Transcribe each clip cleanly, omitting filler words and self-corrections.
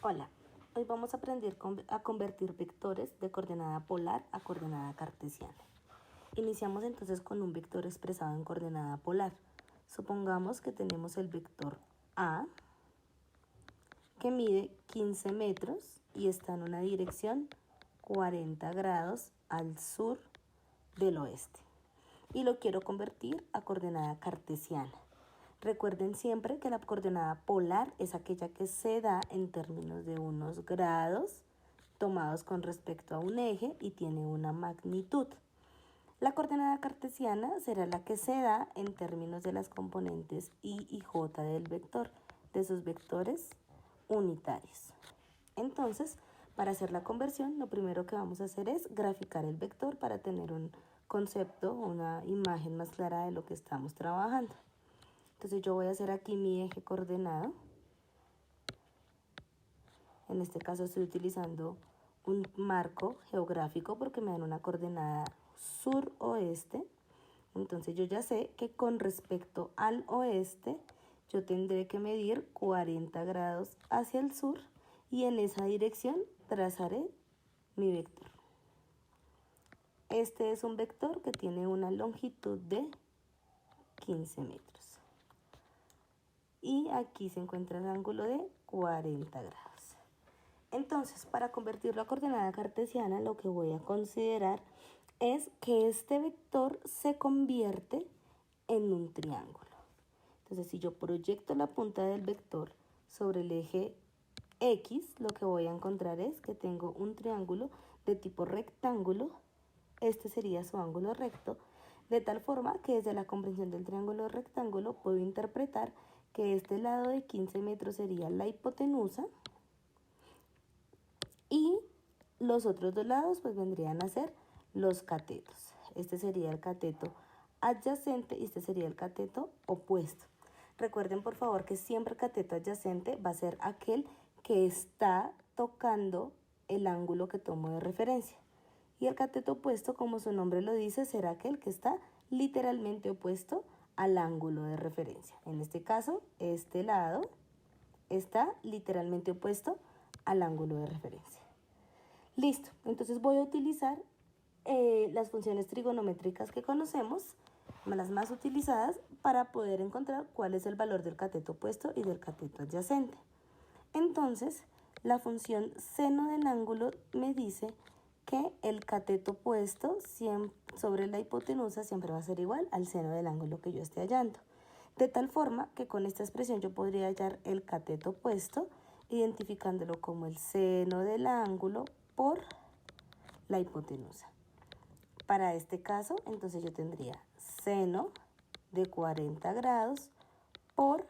Hola, hoy vamos a aprender a convertir vectores de coordenada polar a coordenada cartesiana. Iniciamos entonces con un vector expresado en coordenada polar. Supongamos que tenemos el vector A, que mide 15 metros y está en una dirección 40 grados al sur del oeste. Y lo quiero convertir a coordenada cartesiana. Recuerden siempre que la coordenada polar es aquella que se da en términos de unos grados tomados con respecto a un eje y tiene una magnitud. La coordenada cartesiana será la que se da en términos de las componentes y y j del vector, de sus vectores unitarios. Entonces, para hacer la conversión, lo primero que vamos a hacer es graficar el vector para tener un concepto, una imagen más clara de lo que estamos trabajando. Entonces yo voy a hacer aquí mi eje coordenado. En este caso estoy utilizando un marco geográfico porque me dan una coordenada sur-oeste. Entonces yo ya sé que con respecto al oeste yo tendré que medir 40 grados hacia el sur y en esa dirección trazaré mi vector. Este es un vector que tiene una longitud de 15 metros. Y aquí se encuentra el ángulo de 40 grados. Entonces, para convertirlo a coordenada cartesiana, lo que voy a considerar es que este vector se convierte en un triángulo. Entonces, si yo proyecto la punta del vector sobre el eje X, lo que voy a encontrar es que tengo un triángulo de tipo rectángulo. Este sería su ángulo recto, de tal forma que desde la comprensión del triángulo rectángulo puedo interpretar que este lado de 15 metros sería la hipotenusa y los otros dos lados pues vendrían a ser los catetos. Este sería el cateto adyacente y este sería el cateto opuesto. Recuerden por favor que siempre el cateto adyacente va a ser aquel que está tocando el ángulo que tomo de referencia. Y el cateto opuesto, como su nombre lo dice, será aquel que está literalmente opuesto al ángulo de referencia. En este caso, este lado está literalmente opuesto al ángulo de referencia. Listo, entonces voy a utilizar las funciones trigonométricas que conocemos, las más utilizadas, para poder encontrar cuál es el valor del cateto opuesto y del cateto adyacente. Entonces, la función seno del ángulo me dice que el cateto opuesto sobre la hipotenusa siempre va a ser igual al seno del ángulo que yo esté hallando. De tal forma que con esta expresión yo podría hallar el cateto opuesto identificándolo como el seno del ángulo por la hipotenusa. Para este caso, entonces yo tendría seno de 40 grados por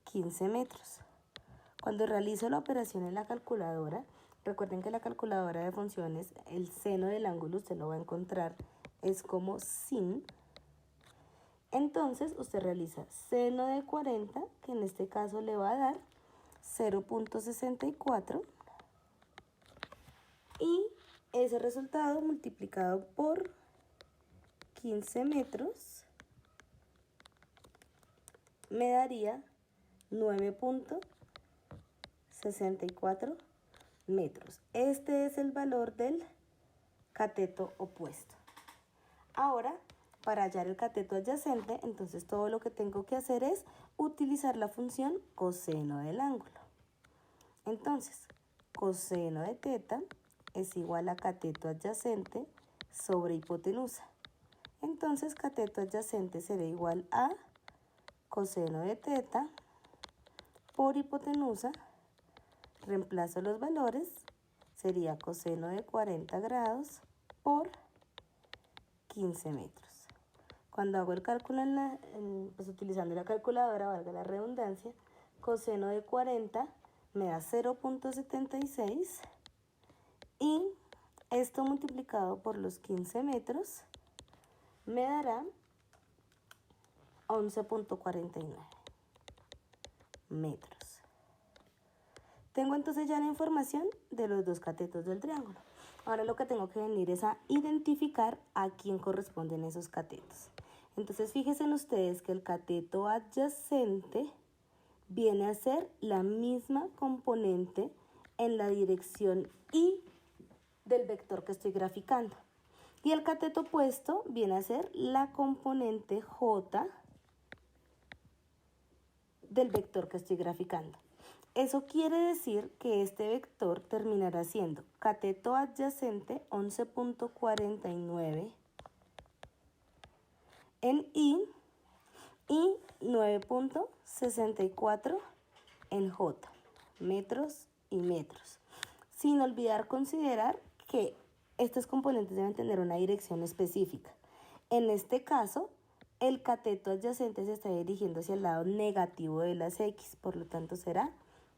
15 metros. Cuando realizo la operación en la calculadora, recuerden que la calculadora de funciones, el seno del ángulo usted lo va a encontrar, es como sin. Entonces usted realiza seno de 40, que en este caso le va a dar 0.64 y ese resultado multiplicado por 15 metros me daría 9.64 metros. Este es el valor del cateto opuesto. Ahora, para hallar el cateto adyacente, entonces todo lo que tengo que hacer es utilizar la función coseno del ángulo. Entonces, coseno de teta es igual a cateto adyacente sobre hipotenusa. Entonces, cateto adyacente será igual a coseno de teta por hipotenusa. Reemplazo los valores, sería coseno de 40 grados por 15 metros. Cuando hago el cálculo pues utilizando la calculadora, valga la redundancia, coseno de 40 me da 0.76 y esto multiplicado por los 15 metros me dará 11.49 metros. Tengo entonces ya la información de los dos catetos del triángulo. Ahora lo que tengo que venir es a identificar a quién corresponden esos catetos. Entonces fíjense en ustedes que el cateto adyacente viene a ser la misma componente en la dirección Y del vector que estoy graficando. Y el cateto opuesto viene a ser la componente J del vector que estoy graficando. Eso quiere decir que este vector terminará siendo cateto adyacente 11.49 en y 9.64 en J, metros y metros. Sin olvidar considerar que estos componentes deben tener una dirección específica. En este caso, el cateto adyacente se está dirigiendo hacia el lado negativo de las X, por lo tanto será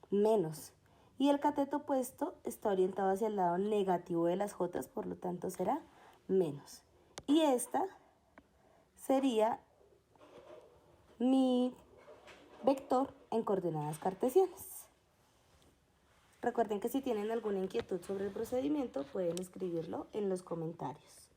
menos. Y el cateto opuesto está orientado hacia el lado negativo de las J, por lo tanto será menos. Y esta sería mi vector en coordenadas cartesianas. Recuerden que si tienen alguna inquietud sobre el procedimiento pueden escribirlo en los comentarios.